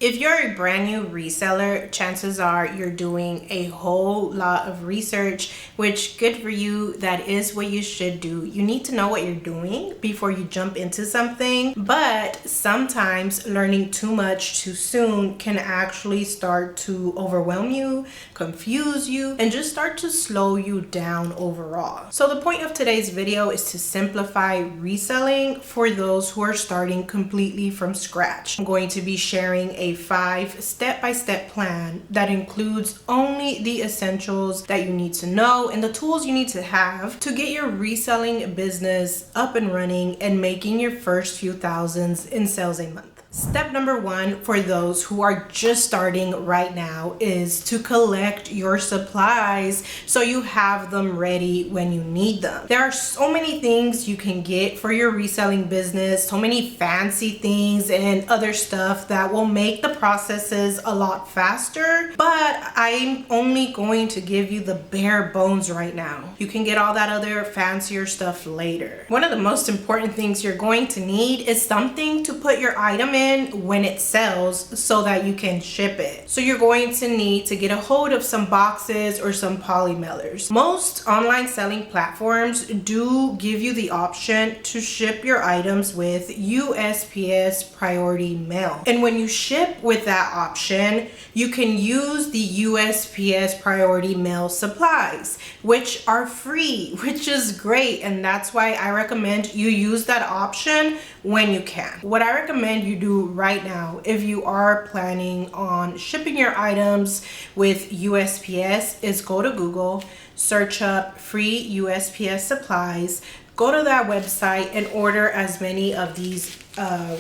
If you're a brand new reseller, chances are you're doing a whole lot of research, which good for you. That is what you should do. You need to know what you're doing before you jump into something, but sometimes learning too much too soon can actually start to overwhelm you, confuse you, and just start to slow you down overall. So the point of today's video is to simplify reselling for those who are starting completely from scratch. I'm going to be sharing a 5 step-by-step plan that includes only the essentials that you need to know and the tools you need to have to get your reselling business up and running and making your first few thousands in sales a month. Step number 1 for those who are just starting right now is to collect your supplies so you have them ready when you need them. There are so many things you can get for your reselling business, so many fancy things and other stuff that will make the processes a lot faster, but I'm only going to give you the bare bones right now. You can get all that other fancier stuff later. One of the most important things you're going to need is something to put your item in when it sells so that you can ship it. So you're going to need to get a hold of some boxes or some poly mailers. Most online selling platforms do give you the option to ship your items with USPS priority mail. And when you ship with that option, you can use the USPS priority mail supplies, which are free, which is great. And that's why I recommend you use that option when you can. What I recommend you do right now, if you are planning on shipping your items with USPS, is go to Google, search up free USPS supplies, go to that website and order as many of these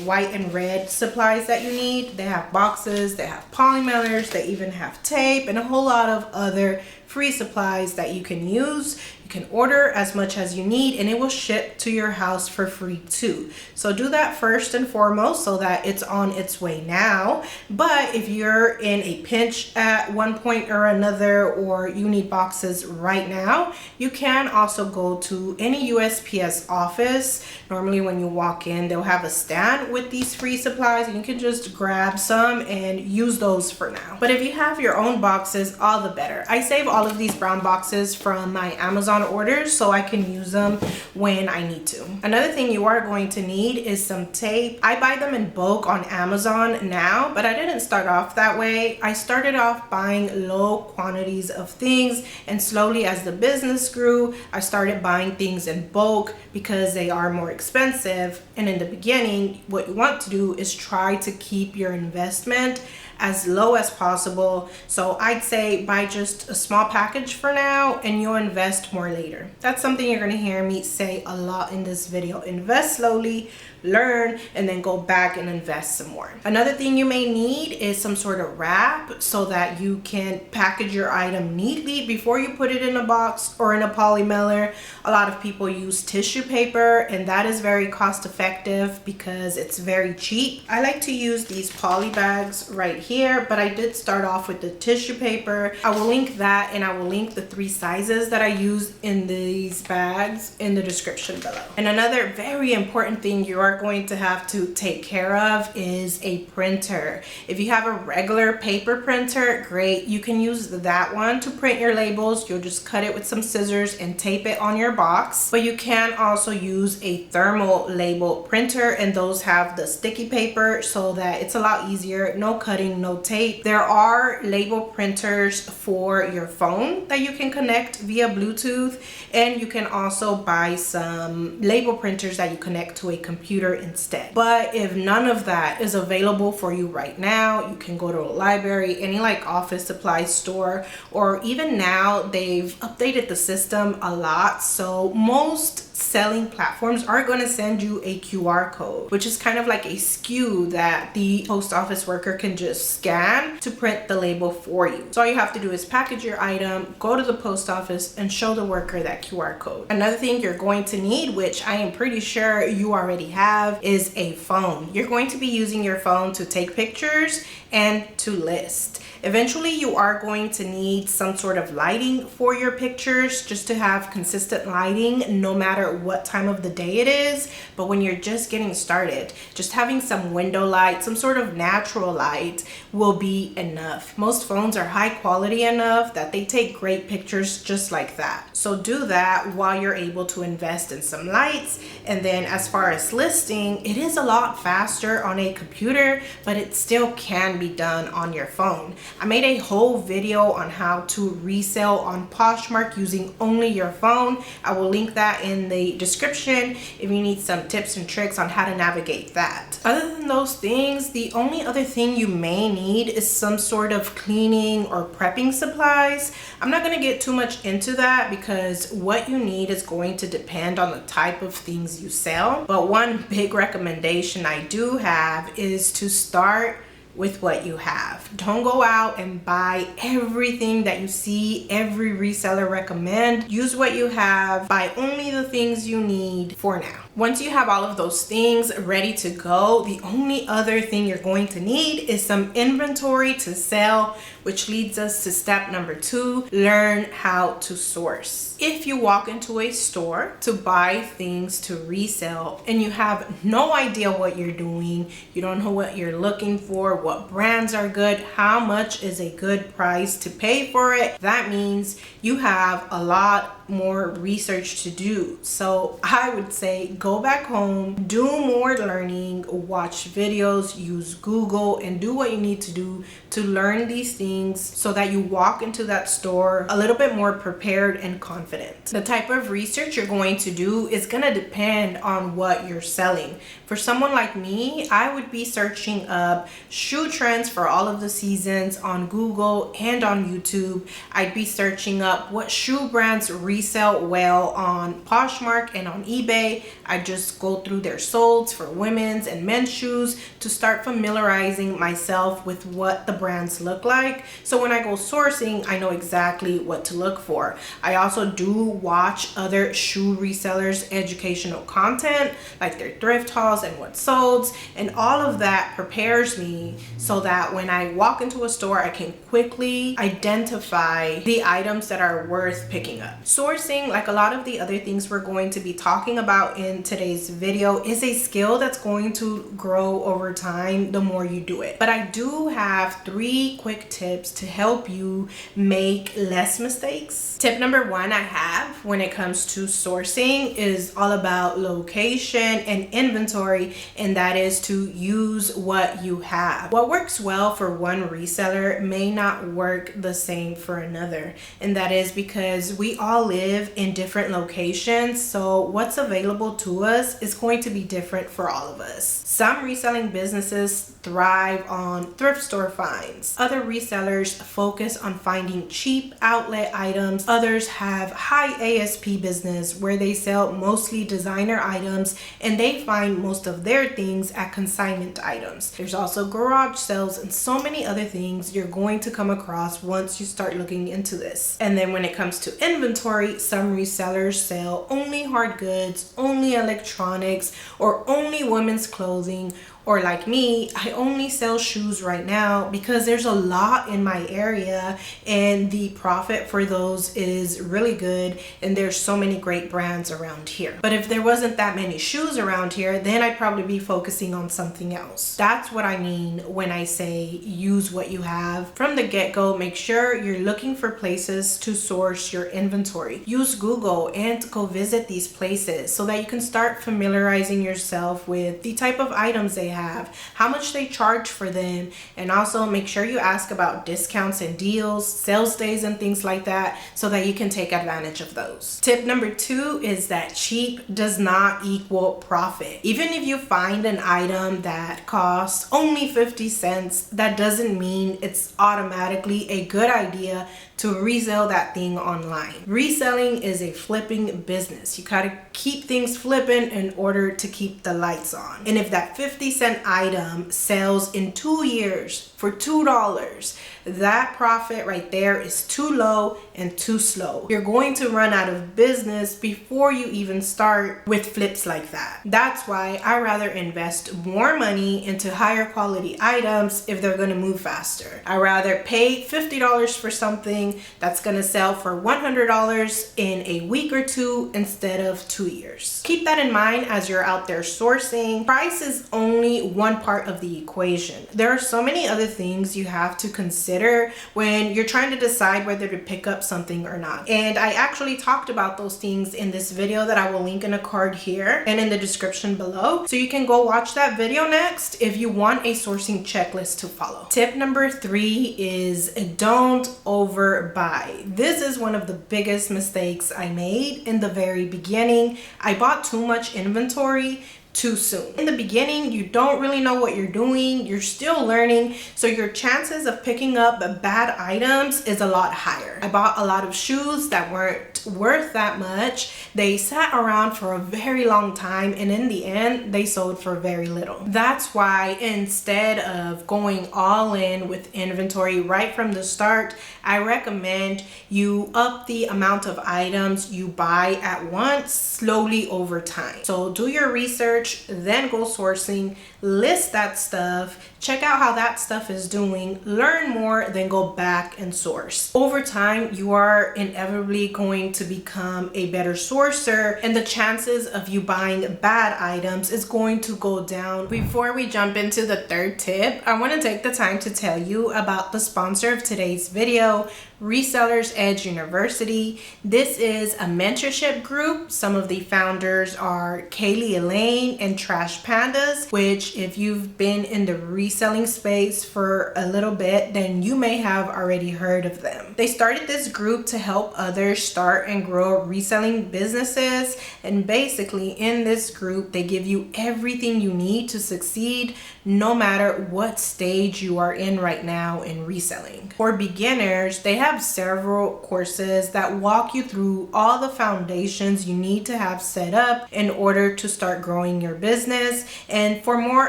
white and red supplies that you need. They have boxes, they have poly mailers, they even have tape and a whole lot of other free supplies that you can use. You can order as much as you need and it will ship to your house for free too. So do that first and foremost so that it's on its way now. But if you're in a pinch at one point or another, or you need boxes right now, you can also go to any USPS office. Normally when you walk in, they'll have a stand with these free supplies and you can just grab some and use those for now. But if you have your own boxes, all the better. I save all of these brown boxes from my Amazon orders so I can use them when I need to. Another thing you are going to need is some tape. I buy them in bulk on Amazon now, but I didn't start off that way. I started off buying low quantities of things, and slowly as the business grew, I started buying things in bulk because they are more expensive. And in the beginning, what you want to do is try to keep your investment as low as possible. So I'd say buy just a small package for now and you'll invest more later. That's something you're gonna hear me say a lot in this video. Invest slowly, learn, and then go back and invest some more. Another thing you may need is some sort of wrap so that you can package your item neatly before you put it in a box or in a poly mailer. A lot of people use tissue paper and that is very cost effective because it's very cheap. I like to use these poly bags right here, but I did start off with the tissue paper. I will link that and I will link the 3 sizes that I use in these bags in the description below. And another very important thing you are going to have to take care of is a printer. If you have a regular paper printer, great. You can use that one to print your labels. You'll just cut it with some scissors and tape it on your box. But you can also use a thermal label printer, and those have the sticky paper so that it's a lot easier. No cutting, no tape. There are label printers for your phone that you can connect via Bluetooth, and you can also buy some label printers that you connect to a computer instead. But if none of that is available for you right now, you can go to a library, any like office supply store, or even now they've updated the system a lot. So most selling platforms are going to send you a QR code, which is kind of like a SKU that the post office worker can just scan to print the label for you. So all you have to do is package your item, go to the post office, and show the worker that QR code. Another thing you're going to need, which I am pretty sure you already have, is a phone. You're going to be using your phone to take pictures and to list. Eventually you are going to need some sort of lighting for your pictures, just to have consistent lighting no matter matter what time of the day it is, but when you're just getting started, just having some window light, some sort of natural light will be enough. Most phones are high quality enough that they take great pictures just like that. So do that while you're able to invest in some lights. And then as far as listing, it is a lot faster on a computer, but it still can be done on your phone. I made a whole video on how to resell on Poshmark using only your phone. I will link that in the description if you need some tips and tricks on how to navigate that. Other than those things, the only other thing you may need is some sort of cleaning or prepping supplies. I'm not going to get too much into that because what you need is going to depend on the type of things you sell. But one big recommendation I do have is to start with what you have. Don't go out and buy everything that you see every reseller recommend. Use what you have, buy only the things you need for now. Once you have all of those things ready to go, the only other thing you're going to need is some inventory to sell, which leads us to step number 2, learn how to source. If you walk into a store to buy things to resell and you have no idea what you're doing, you don't know what you're looking for, what brands are good, how much is a good price to pay for it, that means you have a lot more research to do. So I would say go back home, do more learning, watch videos, use Google, and do what you need to do to learn these things so that you walk into that store a little bit more prepared and confident. The type of research you're going to do is going to depend on what you're selling. For someone like me, I would be searching up shoe trends for all of the seasons on Google and on YouTube. I'd be searching up what shoe brands resell well on Poshmark and on eBay. I just go through their solds for women's and men's shoes to start familiarizing myself with what the brands look like. So when I go sourcing, I know exactly what to look for. I also do watch other shoe resellers' educational content, like their thrift hauls and what solds, and all of that prepares me so that when I walk into a store, I can quickly identify the items that are worth picking up. Sourcing, like a lot of the other things we're going to be talking about in today's video, is a skill that's going to grow over time the more you do it. But I do have 3 quick tips to help you make less mistakes. Tip number 1 I have when it comes to sourcing is all about location and inventory, and that is to use what you have. What works well for one reseller may not work the same for another, and that is because we all live in different locations, so what's available to us is going to be different for all of us. Some reselling businesses thrive on thrift store finds. Other resellers focus on finding cheap outlet items. Others have high ASP business where they sell mostly designer items and they find most of their things at consignment items. There's also garage sales and so many other things you're going to come across once you start looking into this. And then when it comes to inventory, some resellers sell only hard goods, only electronics, or only women's clothing. Or like me, I only sell shoes right now because there's a lot in my area and the profit for those is really good and there's so many great brands around here. But if there wasn't that many shoes around here, then I'd probably be focusing on something else. That's what I mean when I say use what you have. From the get-go, make sure you're looking for places to source your inventory. Use Google and go visit these places so that you can start familiarizing yourself with the type of items they have, how much they charge for them, and also make sure you ask about discounts and deals, sales days and things like that so that you can take advantage of those. Tip number 2 is that cheap does not equal profit. Even if you find an item that costs only 50 cents, that doesn't mean it's automatically a good idea to resell that thing online. Reselling is a flipping business. You gotta keep things flipping in order to keep the lights on. And if that 50-cent item sells in 2 years for $2. That profit right there is too low and too slow. You're going to run out of business before you even start with flips like that. That's why I rather invest more money into higher quality items if they're going to move faster. I rather pay $50 for something that's going to sell for $100 in a week or two instead of 2 years. Keep that in mind as you're out there sourcing. Price is only one part of the equation. There are so many other things you have to consider when you're trying to decide whether to pick up something or not. And I actually talked about those things in this video that I will link in a card here and in the description below. So you can go watch that video next if you want a sourcing checklist to follow. Tip number 3 is don't overbuy. This is one of the biggest mistakes I made in the very beginning. I bought too much inventory too soon. In the beginning, you don't really know what you're doing. You're still learning. So your chances of picking up bad items is a lot higher. I bought a lot of shoes that weren't worth that much. They sat around for a very long time, and in the end, they sold for very little. That's why instead of going all in with inventory right from the start, I recommend you up the amount of items you buy at once, slowly over time. So do your research, then go sourcing, list that stuff, check out how that stuff is doing, learn more, then go back and source. Over time, you are inevitably going to become a better sourcer, and the chances of you buying bad items is going to go down. Before we jump into the third tip, I want to take the time to tell you about the sponsor of today's video, Resellers Edge University. This is a mentorship group. Some of the founders are Kaylee Elaine and Trash Pandas, which if you've been in the reselling space for a little bit, then you may have already heard of them. They started this group to help others start and grow reselling businesses, and basically in this group they give you everything you need to succeed no matter what stage you are in right now in reselling. For beginners, they have several courses that walk you through all the foundations you need to have set up in order to start growing your business. And for more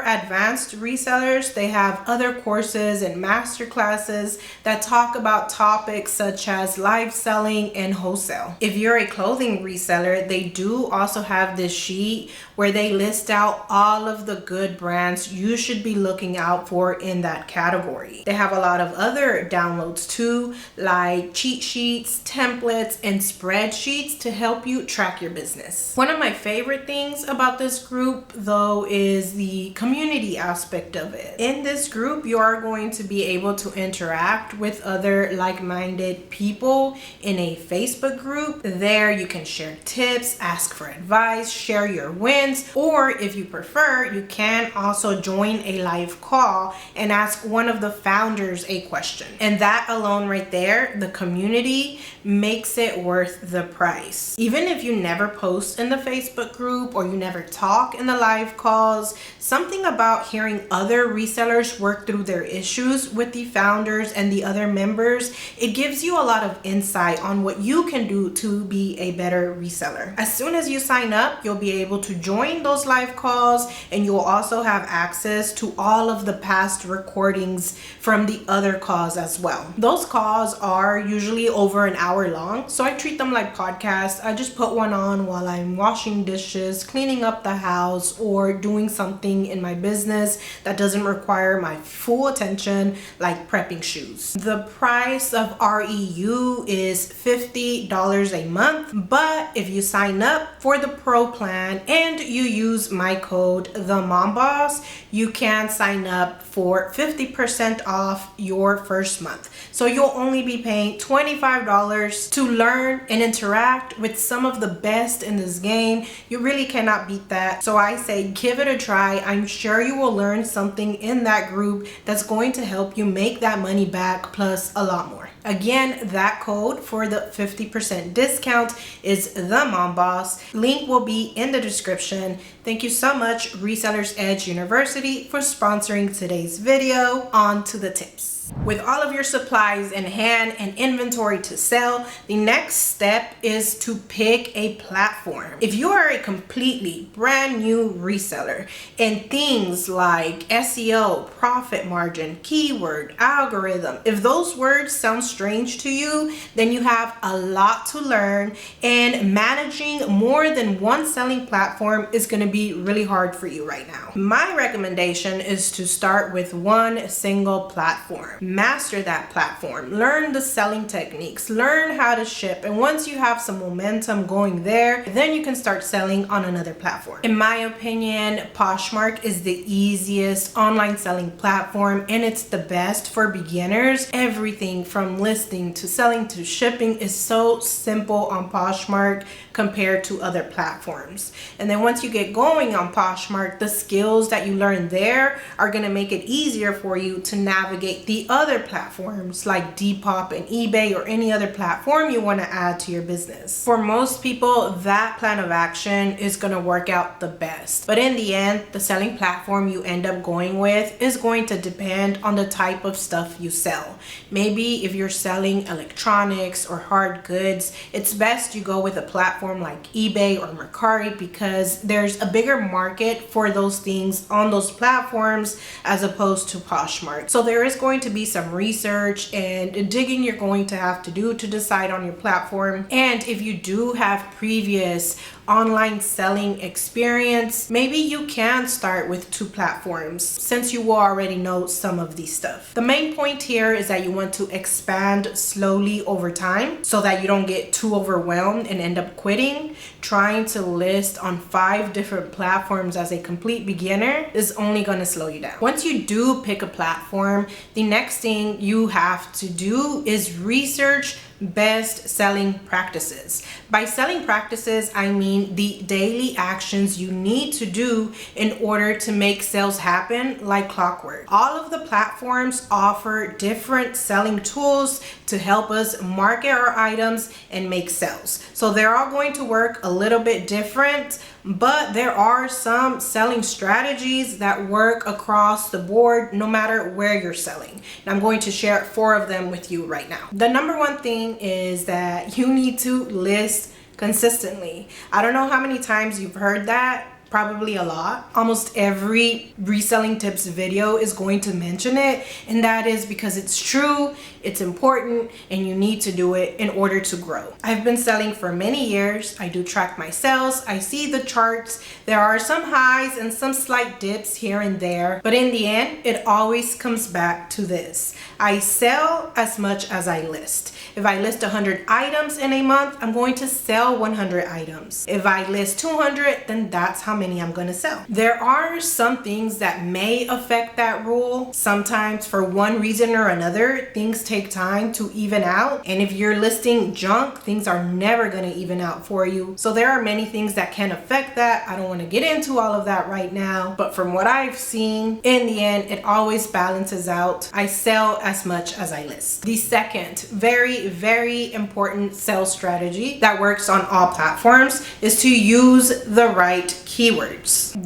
advanced resellers, they have other courses and master classes that talk about topics such as live selling and wholesale. If you're a clothing reseller, they do also have this sheet where they list out all of the good brands you should be looking out for in that category. They have a lot of other downloads too, like cheat sheets, templates, and spreadsheets to help you track your business. One of my favorite things about this group though is the community aspect of it. In this group, you are going to be able to interact with other like-minded people in a Facebook group. There you can share tips, ask for advice, share your wins, or if you prefer, you can also join a live call and ask one of the founders a question. And that alone right there, the community, makes it worth the price. Even if you never post in the Facebook group or you never talk in the live calls, something about hearing other resellers work through their issues with the founders and the other members, it gives you a lot of insight on what you can do to be a better reseller. As soon as you sign up, you'll be able to join those live calls, and you'll also have access to all of the past recordings from the other calls as well. Those calls are usually over an hour long, so I treat them like podcasts. I just put one on while I'm washing dishes, cleaning up the house, or doing something in my business that doesn't require my full attention, like prepping shoes. The price of REU is $50 a month, but if you sign up for the pro plan and you use my code TheMomBoss, you can sign up for 50% off your first month. So you'll only be paying $25 to learn and interact with some of the best in this game. You really cannot beat that. So I say give it a try. I'm sure you will learn something in that group that's going to help you make that money back plus a lot more. Again, that code for the 50% discount is the Mom Boss. Link will be in the description. Thank you so much, Resellers Edge University, for sponsoring today's video. On to the tips. With all of your supplies in hand and inventory to sell, the next step is to pick a platform. If you are a completely brand new reseller and things like SEO, profit margin, keyword, algorithm, if those words sound strange to you, then you have a lot to learn, and managing more than one selling platform is going to be really hard for you right now. My recommendation is to start with one single platform. Master that platform, learn the selling techniques, learn how to ship, and once you have some momentum going there, then you can start selling on another platform. In my opinion, Poshmark is the easiest online selling platform, and it's the best for beginners. Everything from listing to selling to shipping is so simple on Poshmark compared to other platforms. And then once you get going on Poshmark, the skills that you learn there are going to make it easier for you to navigate the other platforms like Depop and eBay or any other platform you want to add to your business. For most people, that plan of action is going to work out the best. But in the end, the selling platform you end up going with is going to depend on the type of stuff you sell. Maybe if you're selling electronics or hard goods, it's best you go with a platform like eBay or Mesquite because there's a bigger market for those things on those platforms as opposed to Poshmark. So there is going to be some research and digging you're going to have to do to decide on your platform. And if you do have previous online selling experience, maybe you can start with two platforms since you will already know some of these stuff. The main point here is that you want to expand slowly over time so that you don't get too overwhelmed and end up quitting. Trying to list on 5 different platforms as a complete beginner is only going to slow you down. Once you do pick a platform, the next thing you have to do is research best selling practices. By selling practices, I mean the daily actions you need to do in order to make sales happen like clockwork. All of the platforms offer different selling tools to help us market our items and make sales. So they're all going to work a little bit different, but there are some selling strategies that work across the board no matter where you're selling. And I'm going to share 4 of them with you right now. The number one thing is that you need to list consistently. I don't know how many times you've heard that. Probably a lot. Almost every reselling tips video is going to mention it, and that is because it's true, it's important, and you need to do it in order to grow. I've been selling for many years. I do track my sales. I see the charts. There are some highs and some slight dips here and there, but in the end, it always comes back to this. I sell as much as I list. If I list 100 items in a month, I'm going to sell 100 items. If I list 200, then that's how many I'm going to sell. There are some things that may affect that rule. Sometimes for one reason or another, things take time to even out. And if you're listing junk, things are never going to even out for you. So there are many things that can affect that. I don't want to get into all of that right now, but from what I've seen, in the end, it always balances out. I sell as much as I list. The second very important sales strategy that works on all platforms is to use the right keywords.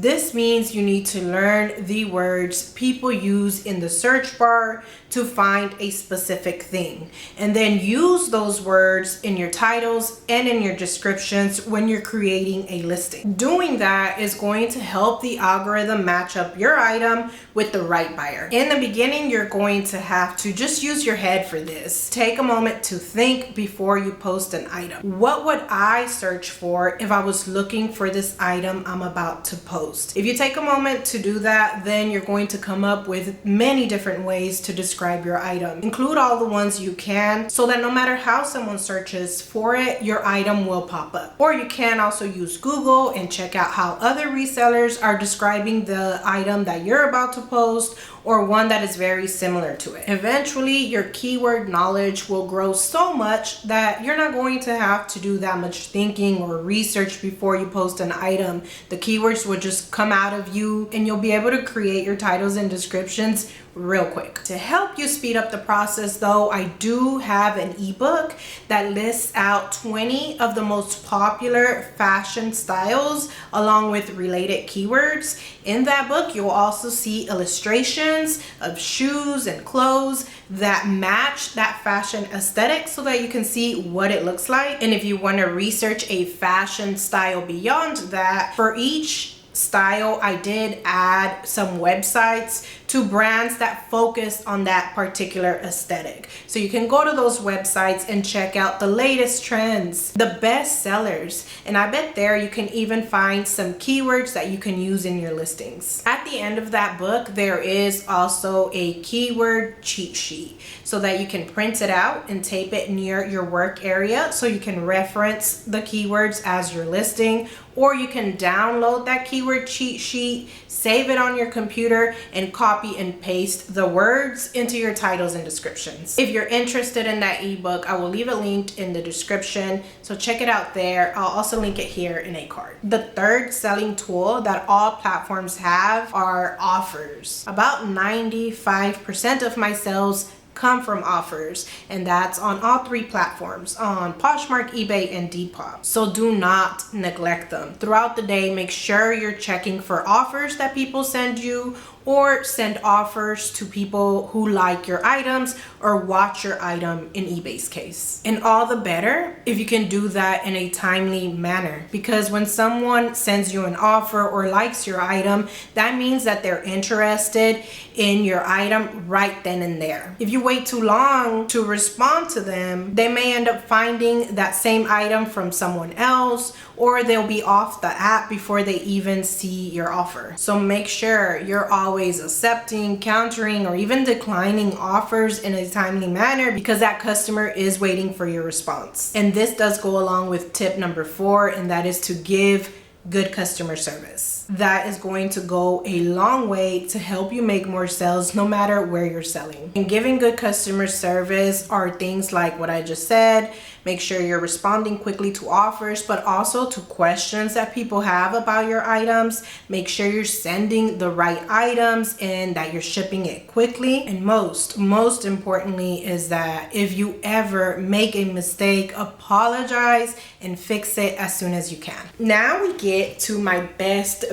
This means you need to learn the words people use in the search bar to find a specific thing, and then use those words in your titles and in your descriptions when you're creating a listing. Doing that is going to help the algorithm match up your item with the right buyer. In the beginning, you're going to have to just use your head for this. Take a moment to think before you post an item. What would I search for if I was looking for this item I'm about to post? If you take a moment to do that, then you're going to come up with many different ways to describe your item. Include all the ones you can so that no matter how someone searches for it, your item will pop up. Or you can also use Google and check out how other resellers are describing the item that you're about to post, or one that is very similar to it. Eventually, your keyword knowledge will grow so much that you're not going to have to do that much thinking or research before you post an item. The keywords will just come out of you, and you'll be able to create your titles and descriptions real quick. To help you speed up the process though, I do have an ebook that lists out 20 of the most popular fashion styles along with related keywords. In that book, you'll also see illustrations of shoes and clothes that match that fashion aesthetic so that you can see what it looks like. And if you want to research a fashion style beyond that, for each style I did add some websites to brands that focus on that particular aesthetic, so you can go to those websites and check out the latest trends, the best sellers, and I bet there you can even find some keywords that you can use in your listings. At the end of that book, there is also a keyword cheat sheet so that you can print it out and tape it near your work area so you can reference the keywords as you're listing, or you can download that keyword cheat sheet, save it on your computer, and copy and paste the words into your titles and descriptions. If you're interested in that ebook, I will leave it linked in the description, so check it out there. I'll also link it here in a card. The third selling tool that all platforms have are offers. About 95% of my sales come from offers, and that's on all three platforms, on Poshmark, eBay, and Depop. So do not neglect them. Throughout the day, make sure you're checking for offers that people send you, or send offers to people who like your items or watch your item in eBay's case. And all the better if you can do that in a timely manner, because when someone sends you an offer or likes your item, that means that they're interested in your item right then and there. If you wait too long to respond to them, they may end up finding that same item from someone else, or they'll be off the app before they even see your offer. So make sure you're always accepting, countering, or even declining offers in a timely manner, because that customer is waiting for your response. And this does go along with tip number 4, and that is to give good customer service. That is going to go a long way to help you make more sales no matter where you're selling. And giving good customer service are things like what I just said. Make sure you're responding quickly to offers, but also to questions that people have about your items. Make sure you're sending the right items and that you're shipping it quickly. And most importantly is that if you ever make a mistake, apologize and fix it as soon as you can. Now we get to my best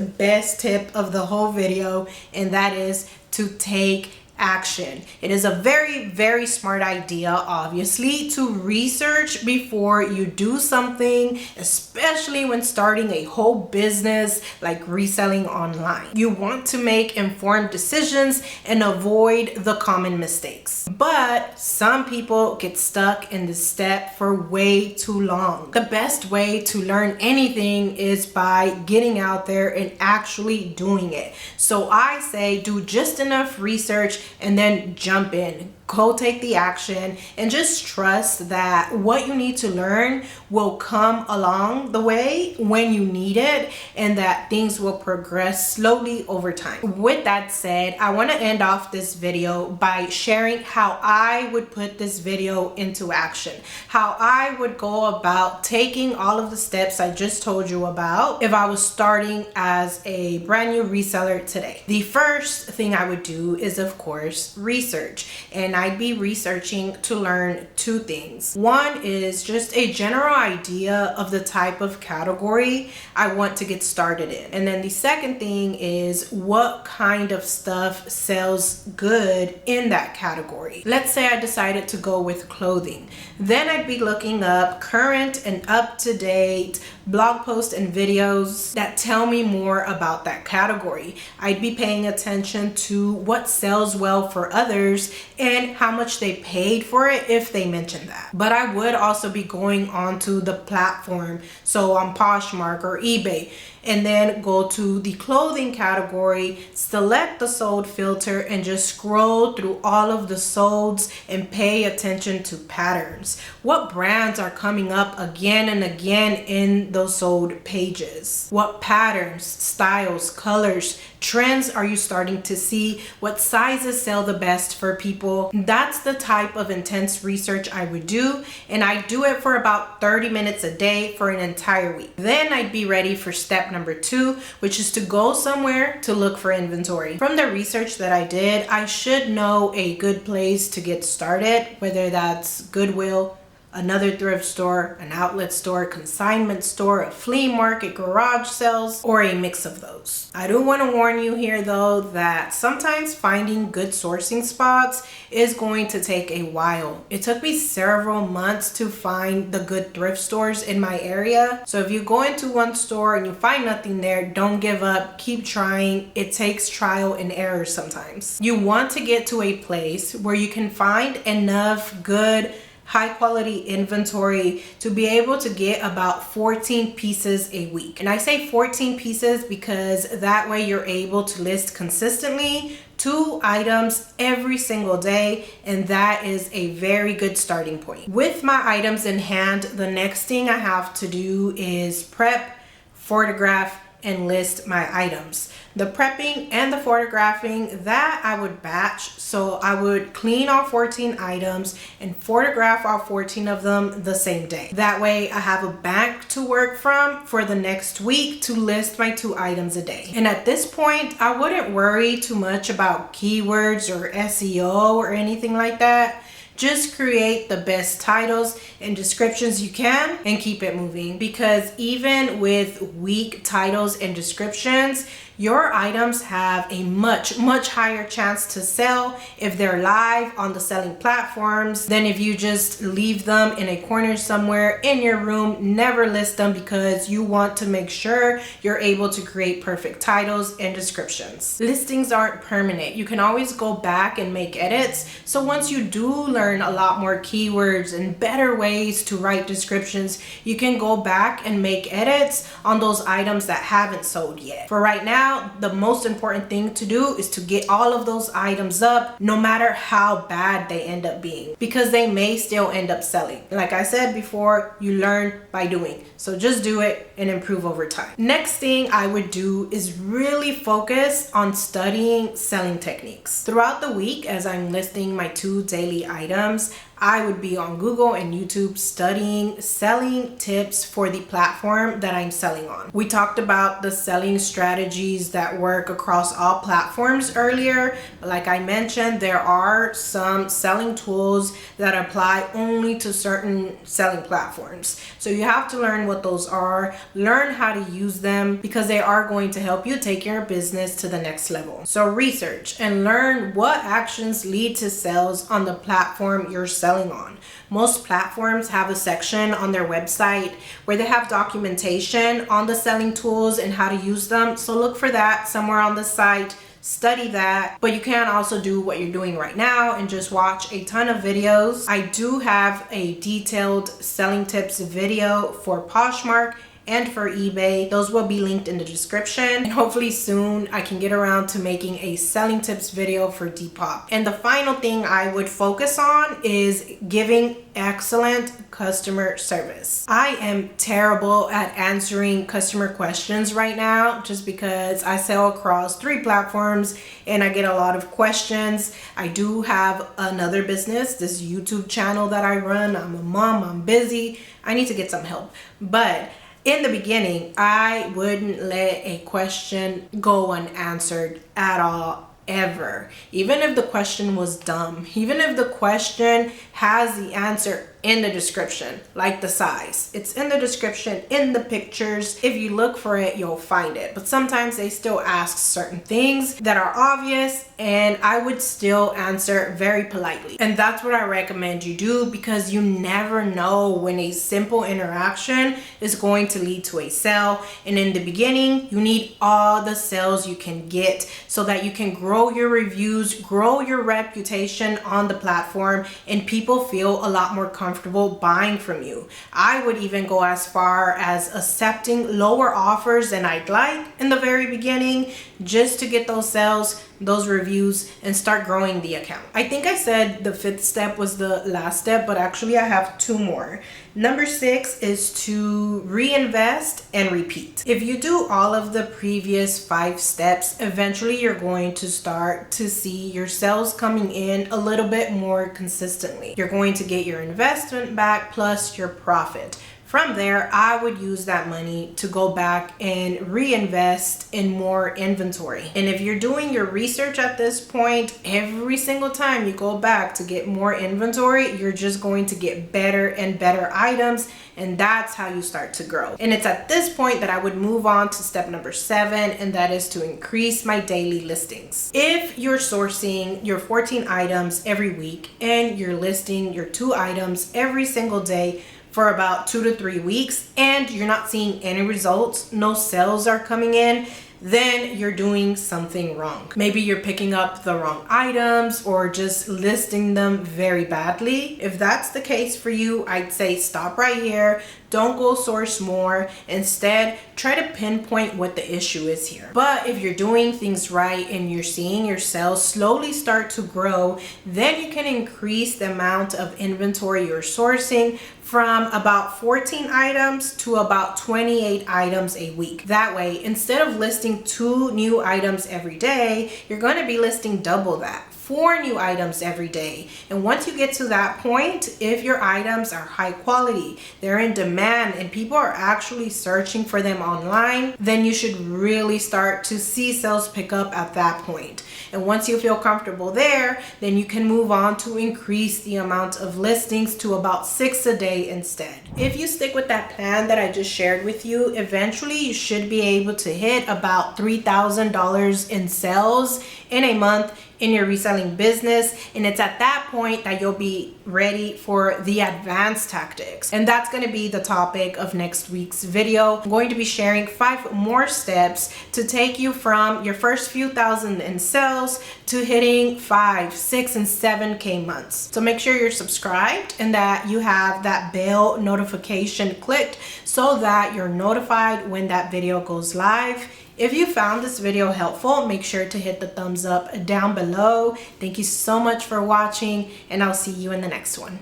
tip of the whole video, and that is to take action. It is a very smart idea, obviously, to research before you do something, especially when starting a whole business like reselling online. You want to make informed decisions and avoid the common mistakes. But some people get stuck in this step for way too long. The best way to learn anything is by getting out there and actually doing it. So I say do just enough research and then jump in. Go take the action and just trust that what you need to learn will come along the way when you need it, and that things will progress slowly over time. With that said, I want to end off this video by sharing how I would put this video into action, how I would go about taking all of the steps I just told you about if I was starting as a brand new reseller today. The first thing I would do is, of course, research, and I'd be researching to learn 2 things. One is just a general idea of the type of category I want to get started in. And then the second thing is what kind of stuff sells good in that category. Let's say I decided to go with clothing. Then I'd be looking up current and up-to-date blog posts and videos that tell me more about that category. I'd be paying attention to what sells well for others and how much they paid for it if they mention that. But I would also be going onto the platform, so on Poshmark or eBay, and then go to the clothing category, select the sold filter, and just scroll through all of the solds and pay attention to patterns. What brands are coming up again and again in those sold pages? What patterns, styles, colors, trends are you starting to see? What sizes sell the best for people? That's the type of intense research I would do, and I do it for about 30 minutes a day for an entire week. Then I'd be ready for step number 2, which is to go somewhere to look for inventory. From the research that I did, I should know a good place to get started, whether that's Goodwill, another thrift store, an outlet store, consignment store, a flea market, garage sales, or a mix of those. I do want to warn you here though that sometimes finding good sourcing spots is going to take a while. It took me several months to find the good thrift stores in my area. So if you go into one store and you find nothing there, don't give up, keep trying. It takes trial and error sometimes. You want to get to a place where you can find enough good high quality inventory to be able to get about 14 pieces a week. And I say 14 pieces because that way you're able to list consistently 2 items every single day, and that is a very good starting point. With my items in hand, the next thing I have to do is prep, photograph, and list my items. The prepping and the photographing, that I would batch. So I would clean all 14 items and photograph all 14 of them the same day. That way I have a bank to work from for the next week to list my 2 items a day. And at this point, I wouldn't worry too much about keywords or SEO or anything like that. Just create the best titles and descriptions you can and keep it moving, because even with weak titles and descriptions, your items have a much higher chance to sell if they're live on the selling platforms than if you just leave them in a corner somewhere in your room, never list them, because you want to make sure you're able to create perfect titles and descriptions. Listings aren't permanent. You can always go back and make edits. So once you do learn a lot more keywords and better ways to write descriptions, you can go back and make edits on those items that haven't sold yet. For right now, the most important thing to do is to get all of those items up, no matter how bad they end up being, because they may still end up selling. Like I said before, you learn by doing. So just do it and improve over time. Next thing I would do is really focus on studying selling techniques. Throughout the week, as I'm listing my 2 daily items, I would be on Google and YouTube studying selling tips for the platform that I'm selling on. We talked about the selling strategies that work across all platforms earlier, but like I mentioned, there are some selling tools that apply only to certain selling platforms. So you have to learn what those are, learn how to use them, because they are going to help you take your business to the next level. So research and learn what actions lead to sales on the platform you're selling on. Most platforms have a section on their website where they have documentation on the selling tools and how to use them. So look for that somewhere on the site, study that. But you can also do what you're doing right now and just watch a ton of videos. I do have a detailed selling tips video for Poshmark and for eBay. Those will be linked in the description, and hopefully soon I can get around to making a selling tips video for Depop. And the final thing I would focus on is giving excellent customer service. I am terrible at answering customer questions right now, just because I sell across 3 platforms and I get a lot of questions. I do have another business, this YouTube channel that I run. I'm a mom, I'm busy, I need to get some help. But in the beginning, I wouldn't let a question go unanswered at all, ever. Even if the question was dumb, even if the question has the answer in the description, like the size. It's in the description, in the pictures. If you look for it, you'll find it. But sometimes they still ask certain things that are obvious, and I would still answer very politely. And that's what I recommend you do, because you never know when a simple interaction is going to lead to a sale. And in the beginning, you need all the sales you can get so that you can grow your reviews, grow your reputation on the platform, and people feel a lot more comfortable buying from you. I would even go as far as accepting lower offers than I'd like in the very beginning, just to get those sales, those reviews, and start growing the account. I think I said the 5th step was the last step, but actually I have 2 more. Number 6 is to reinvest and repeat. If you do all of the previous 5 steps, eventually you're going to start to see your sales coming in a little bit more consistently. You're going to get your investment back plus your profit. From there, I would use that money to go back and reinvest in more inventory. And if you're doing your research at this point, every single time you go back to get more inventory, you're just going to get better and better items, and that's how you start to grow. And it's at this point that I would move on to step number 7, and that is to increase my daily listings. If you're sourcing your 14 items every week and you're listing your 2 items every single day for about 2 to 3 weeks and you're not seeing any results, no sales are coming in, then you're doing something wrong. Maybe you're picking up the wrong items or just listing them very badly. If that's the case for you, I'd say stop right here. Don't go source more. Instead, try to pinpoint what the issue is here. But if you're doing things right and you're seeing your sales slowly start to grow, then you can increase the amount of inventory you're sourcing from about 14 items to about 28 items a week. That way, instead of listing 2 new items every day, you're going to be listing double that. 4 new items every day. And once you get to that point, if your items are high quality, they're in demand, and people are actually searching for them online, then you should really start to see sales pick up at that point. And once you feel comfortable there, then you can move on to increase the amount of listings to about 6 a day instead. If you stick with that plan that I just shared with you, eventually you should be able to hit about $3,000 in sales in a month in your reselling business. And it's at that point that you'll be ready for the advanced tactics. And that's going to be the topic of next week's video. I'm going to be sharing 5 more steps to take you from your first few thousand in sales to hitting 5, 6, and 7K months. So make sure you're subscribed and that you have that bell notification clicked so that you're notified when that video goes live. If you found this video helpful, make sure to hit the thumbs up down below. Thank you so much for watching, and I'll see you in the next one.